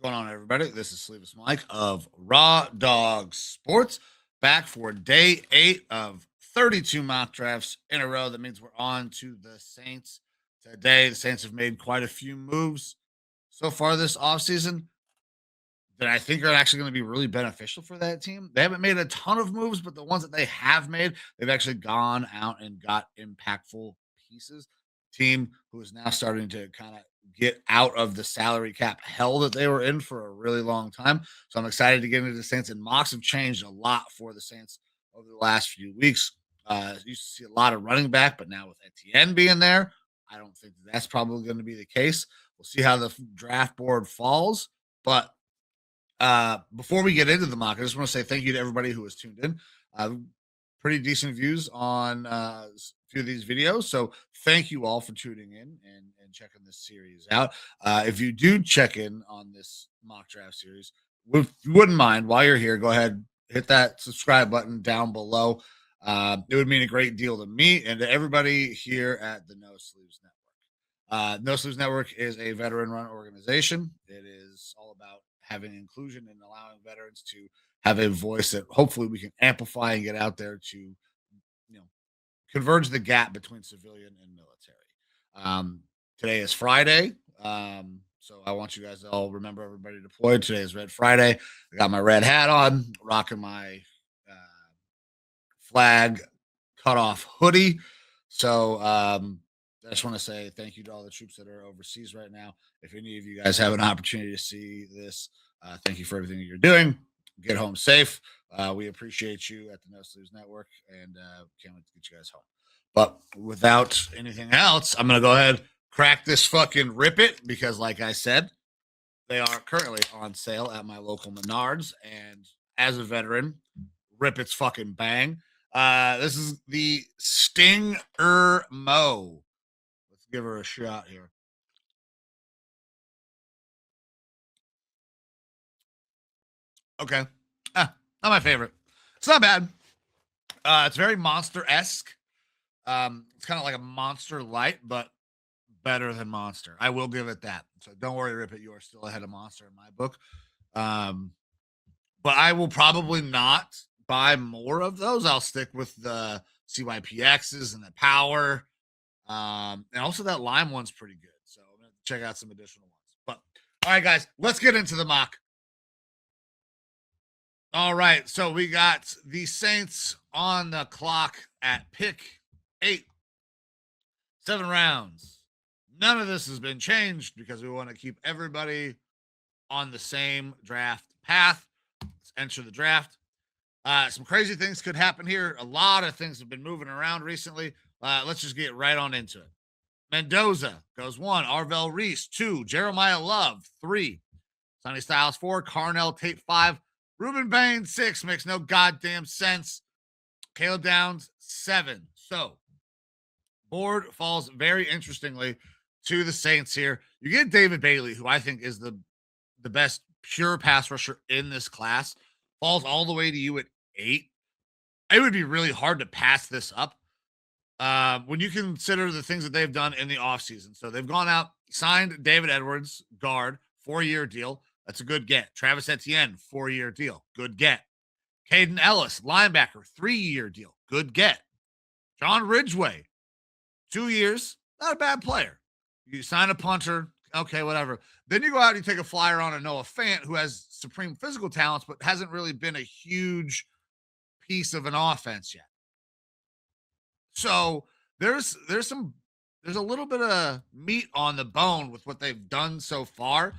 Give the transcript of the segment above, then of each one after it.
Going on, everybody? This is Sleeveless Mike of Raw Dog Sports, back for day 8 of 32 mock drafts in a row. That means we're on to the Saints today. The Saints have made quite a few moves so far this offseason that I think are actually going to be really beneficial for that team. They haven't made a ton of moves, but the ones that they have made, they've actually gone out and got impactful pieces. Team who is now starting to kind of get out of the salary cap hell that they were in for a really long time. So I'm excited to get into the Saints, and mocks have changed a lot for the Saints over the last few weeks. Used to see a lot of running back, but now with Etienne being there, I don't think that's probably going to be the case. We'll see how the draft board falls, but before we get into the mock, I just want to say thank you to everybody who has tuned in. Pretty decent views on a few of these videos. So thank you all for tuning in and checking this series out. If you do check in on this mock draft series, if you wouldn't mind, while you're here, go ahead, hit that subscribe button down below. It would mean a great deal to me and to everybody here at the No Sleeves Network. No Sleeves Network is a veteran-run organization. It is all about having inclusion and allowing veterans to have a voice that hopefully we can amplify and get out there to, converge the gap between civilian and military. Today is Friday. So I want you guys to all remember everybody deployed. Today is Red Friday. I got my red hat on, rocking my flag cut off hoodie. So I just want to say thank you to all the troops that are overseas right now. If any of you guys have an opportunity to see this, thank you for everything that you're doing. Get home safe. We appreciate you at the No Sleeves Network, and can't wait to get you guys home. But without anything else, I'm going to go ahead, crack this fucking Rip It, because like I said, they are currently on sale at my local Menards. And as a veteran, Rip It's fucking bang. This is the Stinger Mo. Let's give her a shot here. Okay. Not my favorite. It's not bad. It's very Monster-esque. It's kind of like a Monster Light, but better than Monster. I will give it that. So don't worry, Rip It. You are still ahead of Monster in my book. But I will probably not buy more of those. I'll stick with the CYPXs and the Power. And also that Lime one's pretty good. So I'm going to check out some additional ones. But all right, guys, let's get into the mock. All right, so we got the Saints on the clock at pick 8. 7 rounds. None of this has been changed because we want to keep everybody on the same draft path. Let's enter the draft. Some crazy things could happen here. A lot of things have been moving around recently. Let's just get right on into it. Mendoza goes 1. Arvell Reese 2. Jeremiah Love 3. Sonny Styles 4. Carnell Tate 5. Ruben Bain 6. Makes no goddamn sense. Caleb Downs 7. So board falls very interestingly to the Saints here. You get David Bailey, who I think is the best pure pass rusher in this class, falls all the way to you at 8. It would be really hard to pass this up when you consider the things that they've done in the offseason. So they've gone out, signed David Edwards, guard, 4-year deal. That's a good get. Travis Etienne, 4-year deal. Good get. Caden Ellis, linebacker, 3-year deal. Good get. John Ridgeway, 2 years, not a bad player. You sign a punter, okay, whatever. Then you go out and you take a flyer on a Noah Fant, who has supreme physical talents, but hasn't really been a huge piece of an offense yet. So there's a little bit of meat on the bone with what they've done so far.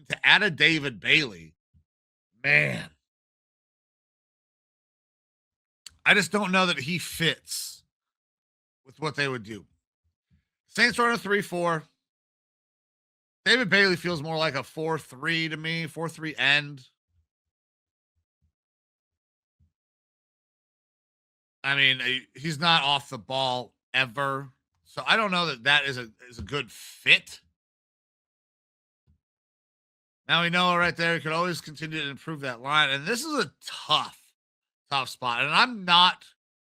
To add a David Bailey, man, I just don't know that he fits with what they would do. Saints run a 3-4. David Bailey feels more like a 4-3 to me, 4-3 end. I mean, he's not off the ball ever. So I don't know that that is a good fit. Now we know right there, you could always continue to improve that line. And this is a tough spot. And I'm not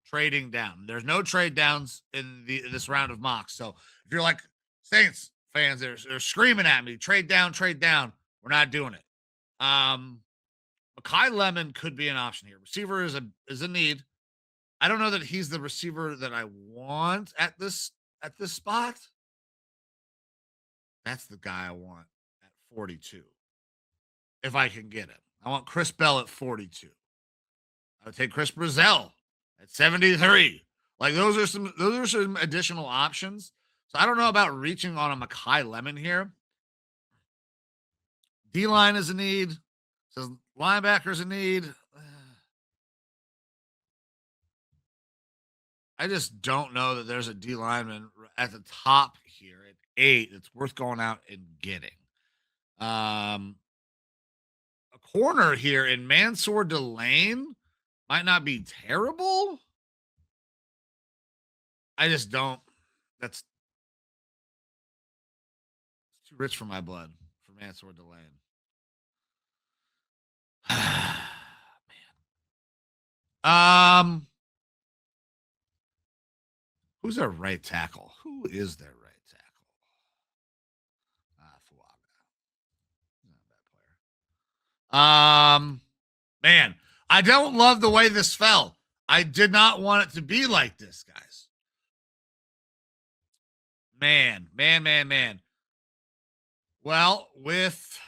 trading down. There's no trade downs in this round of mocks. So if you're like Saints fans, they're screaming at me, trade down. We're not doing it. Makai Lemon could be an option here. Receiver is a need. I don't know that he's the receiver that I want at this spot. That's the guy I want at 42. If I can get him. I want Chris Bell at 42. I would take Chris Brazell at 73. Like those are some additional options. So I don't know about reaching on a Makai Lemon here. D line is a need. Says linebackers a need. I just don't know that there's a D lineman at the top here at 8 that's worth going out and getting. A corner here in Mansour Delane might not be terrible. I just don't. That's too rich for my blood for Mansour Delane. Man. Who's their right tackle? Who is their right tackle? Fuaga. Not a bad player. Man, I don't love the way this fell. I did not want it to be like this, guys. Man. Well, with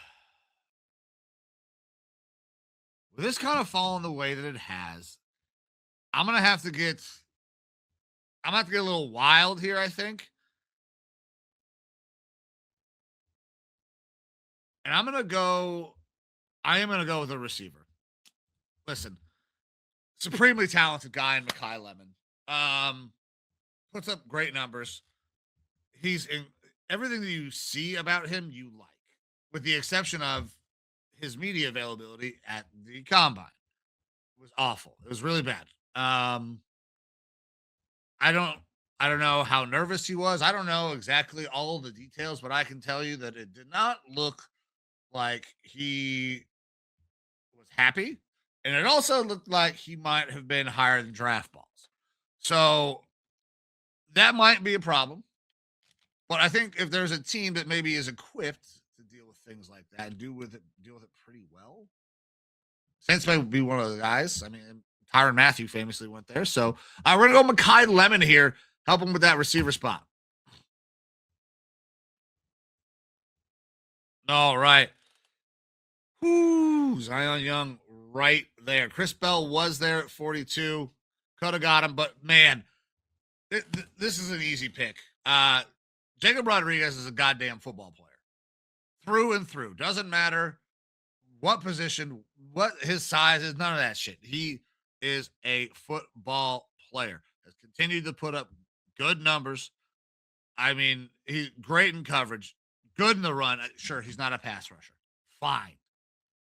this kind of falling the way that it has, I'm gonna have to get a little wild here, I think. And I am gonna go with a receiver. Listen, supremely talented guy in Makai Lemon. Puts up great numbers. He's in everything that you see about him, you like, with the exception of his media availability at the combine. It was awful. It was really bad. I don't know how nervous he was. I don't know exactly all the details, but I can tell you that it did not look like he was happy. And it also looked like he might have been higher than draft balls. So that might be a problem. But I think if there's a team that maybe is equipped to deal with things like that and deal with it pretty well, Saints may be one of the guys. I mean, Tyrann Mathieu famously went there. So we're going to go Makai Lemon here, help him with that receiver spot. All right. Whoo, Zion Young right there. Chris Bell was there at 42. Could have got him, but man, this is an easy pick. Jacob Rodriguez is a goddamn football player. Through and through. Doesn't matter what position, what his size is, none of that shit. He is a football player. Has continued to put up good numbers. I mean, he's great in coverage, good in the run. Sure, he's not a pass rusher. Fine.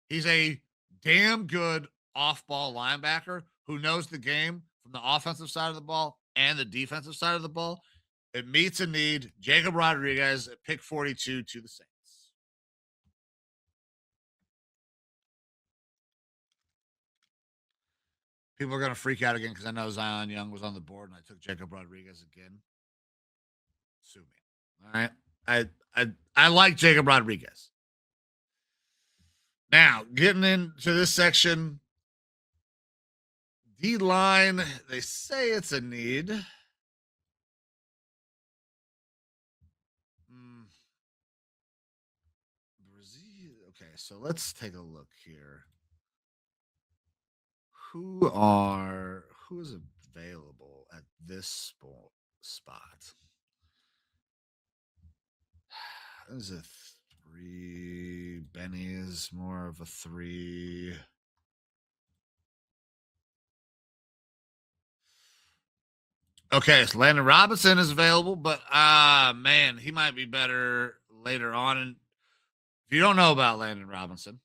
He's a damn good off-ball linebacker who knows the game from the offensive side of the ball and the defensive side of the ball. It meets a need. Jacob Rodriguez at pick 42 to the Saints. People are going to freak out again because I know Zion Young was on the board and I took Jacob Rodriguez again. Sue me. All right. I like Jacob Rodriguez. Now, getting into this section, D line, they say it's a need. Okay, so let's take a look here. Who's available at this spot? This is a 3. Benny is more of a 3. Okay, so Landon Robinson is available, but man, he might be better later on. And if you don't know about Landon Robinson,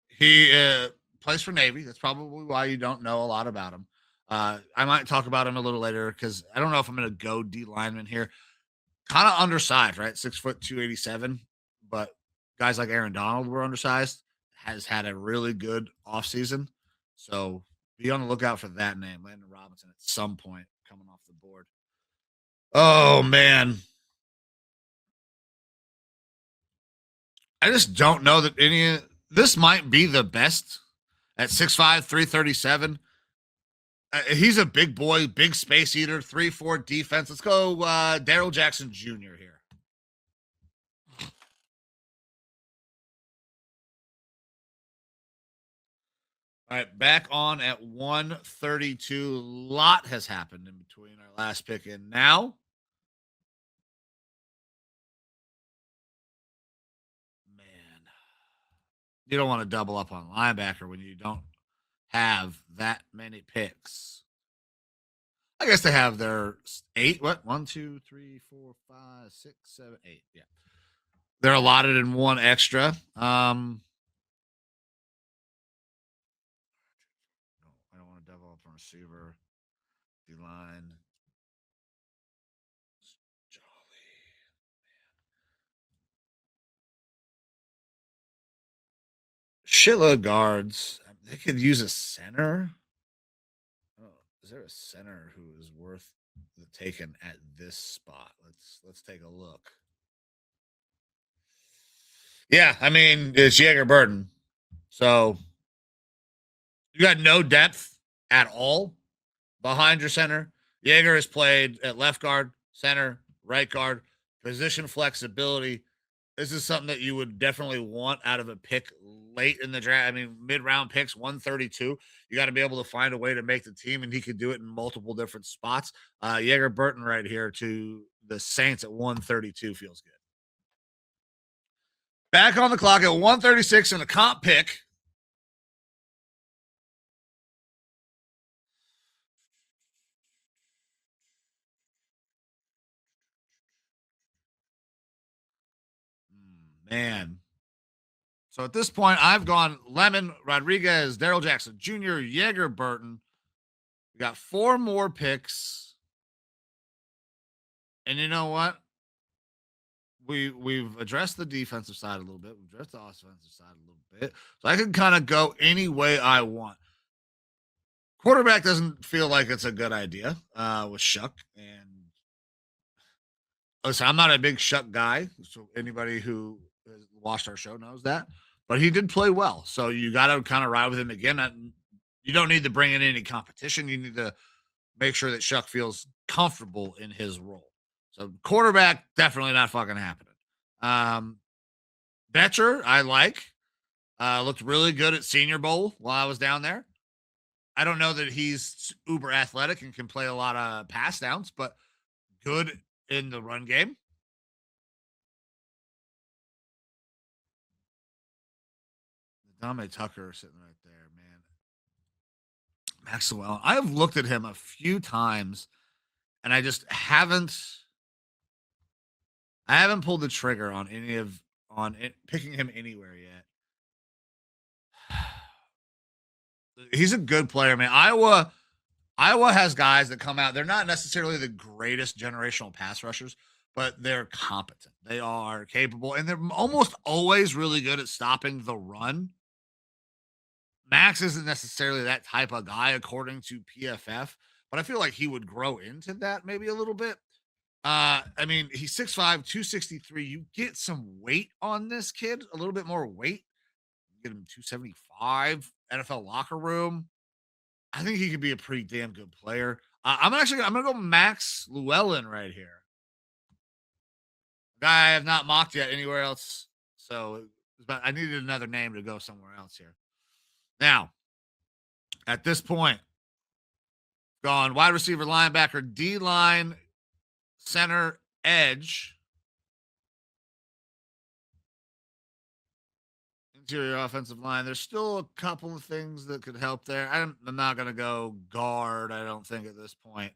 he plays for Navy. That's probably why you don't know a lot about him. I might talk about him a little later because I don't know if I'm going to go D lineman here. Kind of undersized, right? 6 foot 287, but guys like Aaron Donald were undersized. Has had a really good offseason. So be on the lookout for that name, Landon Robinson, at some point coming off the board. Oh man. I just don't know that any. This might be the best at 6'5", 337. He's a big boy, big space eater, 3-4 defense. Let's go Daryl Jackson Jr. here. All right, back on at 132. A lot has happened in between our last pick and now. Man, you don't want to double up on linebacker when you don't have that many picks. I guess they have their 8. What? 1, 2, 3, 4, 5, 6, 7, 8. Yeah. They're allotted in one extra. No, I don't want to double up on receiver. D line. Jolly. Shitload guards. They could use a center. Oh, is there a center who is worth the taken at this spot? Let's take a look. Yeah, I mean it's Jaeger Burton. So you got no depth at all behind your center. Jaeger has played at left guard, center, right guard, position flexibility. This is something that you would definitely want out of a pick late in the draft. I mean, mid-round picks, 132. You got to be able to find a way to make the team, and he could do it in multiple different spots. Jaeger Burton right here to the Saints at 132 feels good. Back on the clock at 136 in a comp pick. Man. So at this point, I've gone Lemon, Rodriguez, Daryl Jackson Jr., Jaeger Burton. We got 4 more picks. And you know what? We've addressed the defensive side a little bit. We've addressed the offensive side a little bit. So I can kind of go any way I want. Quarterback doesn't feel like it's a good idea with Shuck. And listen, I'm not a big Shuck guy. So anybody who has watched our show knows that. But he did play well. So you got to kind of ride with him again. You don't need to bring in any competition. You need to make sure that Shuck feels comfortable in his role. So quarterback, definitely not fucking happening. Betcher, I like. Looked really good at Senior Bowl while I was down there. I don't know that he's uber athletic and can play a lot of pass downs, but good in the run game. Dame Tucker sitting right there, man. Maxwell. I've looked at him a few times and I haven't pulled the trigger on picking him anywhere yet. He's a good player, man. Iowa has guys that come out. They're not necessarily the greatest generational pass rushers, but they're competent. They are capable, and they're almost always really good at stopping the run. Max isn't necessarily that type of guy, according to PFF, but I feel like he would grow into that maybe a little bit. I mean, he's 6'5, 263. You get some weight on this kid, a little bit more weight. You get him 275, NFL locker room. I think he could be a pretty damn good player. I'm gonna go Max Llewellyn right here. Guy I have not mocked yet anywhere else. So but I needed another name to go somewhere else here. Now, at this point, gone wide receiver, linebacker, D line, center, edge, interior offensive line. There's still a couple of things that could help there. I'm not going to go guard, I don't think, at this point.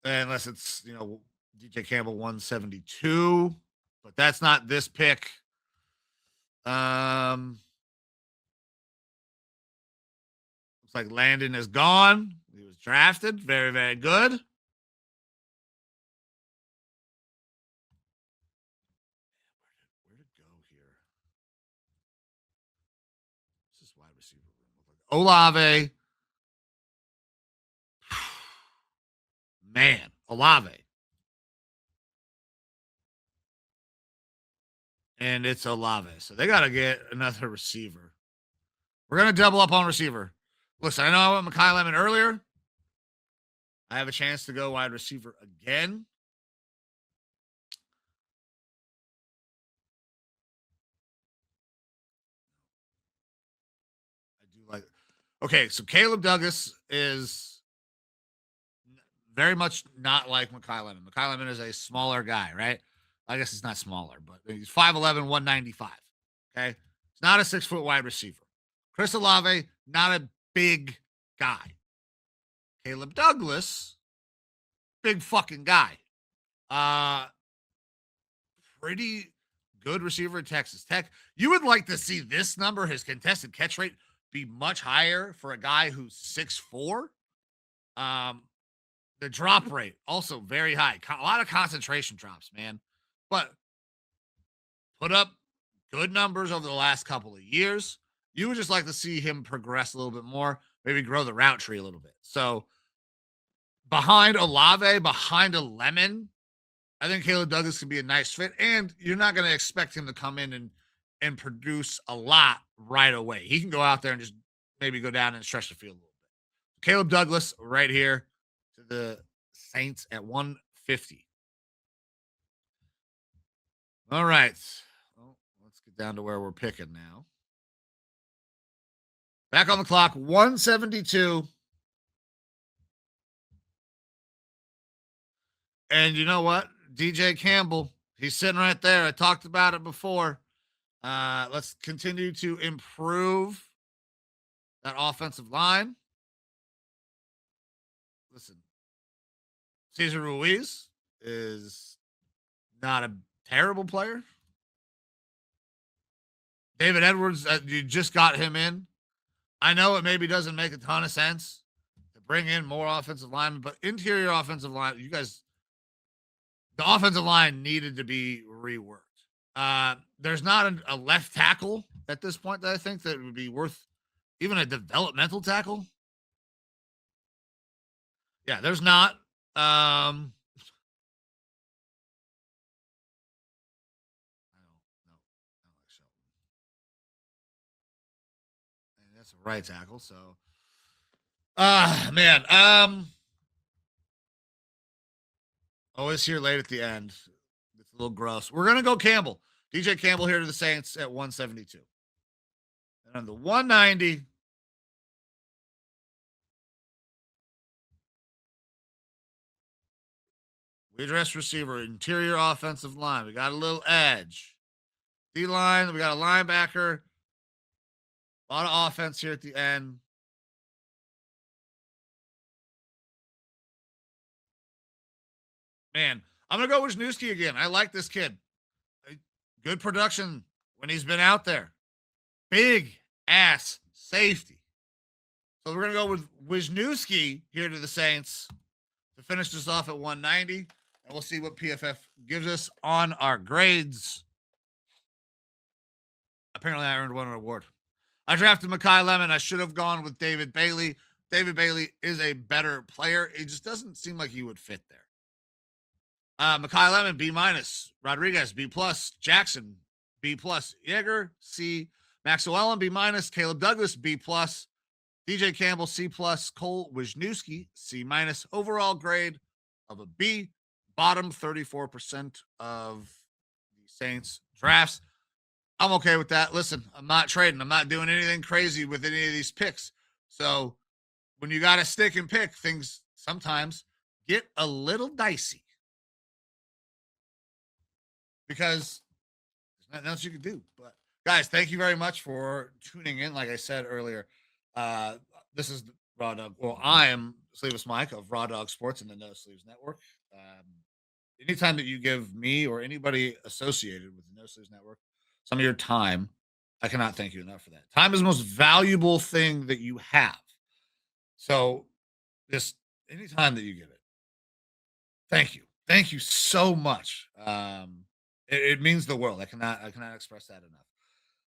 Unless it's, DJ Campbell 172, but that's not this pick. Looks like Landon is gone. He was drafted. Very, very good. Where to go here? This is wide receiver room. Olave. Man, Olave. and it's Olave. So they got to get another receiver. We're going to double up on receiver. Listen, I know I went Makai Lemon earlier. I have a chance to go wide receiver again. I do like. Okay, so Caleb Douglas is very much not like Makai Lemon. Makai Lemon is a smaller guy, right? I guess he's not smaller, but he's 5'11, 195. Okay. He's not a 6 foot wide receiver. Chris Olave, not a big guy. Caleb Douglas, big fucking guy. Uh Pretty good receiver at Texas Tech. You would like to see this number, his contested catch rate, be much higher for a guy who's 6'4". Um, the drop rate also very high. A lot of concentration drops, man. But put up good numbers over the last couple of years. You would just like to see him progress a little bit more, maybe grow the route tree a little bit. So behind Olave, behind a Lemon, I think Caleb Douglas can be a nice fit, and you're not going to expect him to come in and produce a lot right away. He can go out there and just maybe go down and stretch the field a little bit. Caleb Douglas right here to the Saints at 150. All right. Well, let's get down to where we're picking now. Back on the clock, 172. And you know what? DJ Campbell, he's sitting right there. I talked about it before. Let's continue to improve that offensive line. Listen, Cesar Ruiz is not a terrible player. David Edwards, you just got him in. I know it maybe doesn't make a ton of sense to bring in more offensive linemen, but interior offensive line, you guys, the offensive line needed to be reworked. There's not a left tackle at this point that I think that would be worth even a developmental tackle. Yeah, there's not. I don't know. And that's a right tackle. So, man. Always here late at the end. It's a little gross. We're gonna go Campbell. DJ Campbell here to the Saints at 172. And on the 190, we address receiver, interior offensive line. We got a little edge. D line, we got a linebacker. A lot of offense here at the end. Man, I'm gonna go with Wisniewski again. I like this kid. Good production when he's been out there. Big ass safety. So we're gonna go with Wisniewski here to the Saints to finish this off at 190, and we'll see what PFF gives us on our grades. Apparently, I earned one award. I drafted Makai Lemon. I should have gone with David Bailey. David Bailey is a better player. It just doesn't seem like he would fit there. Makai Lemon, B minus. Rodriguez, B plus. Jackson, B plus. Yeager, C. Maxwell, B minus. Caleb Douglas, B plus. DJ Campbell, C plus. Cole Wisniewski, C minus. Overall grade of a B. Bottom 34% of the Saints drafts. I'm okay with that. Listen, I'm not trading. I'm not doing anything crazy with any of these picks. So when you got to stick and pick, things sometimes get a little dicey because there's nothing else you can do. But guys, thank you very much for tuning in. Like I said earlier, this is Raw Dog. Well, I am Sleeveless Mike of Raw Dog Sports and the No Sleeves Network. Anytime that you give me or anybody associated with the No Sleeves Network some of your time, I cannot thank you enough for that. Time is the most valuable thing that you have. So, this anytime that you give it, thank you so much. It means the world. I cannot express that enough.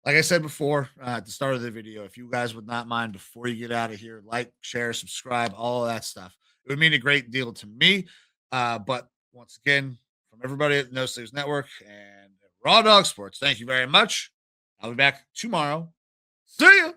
Like I said before at the start of the video, if you guys would not mind before you get out of here, like, share, subscribe, all of that stuff, it would mean a great deal to me. But once again, from everybody at No Sleeves Network and Raw Dog Sports. Thank you very much. I'll be back tomorrow. See ya.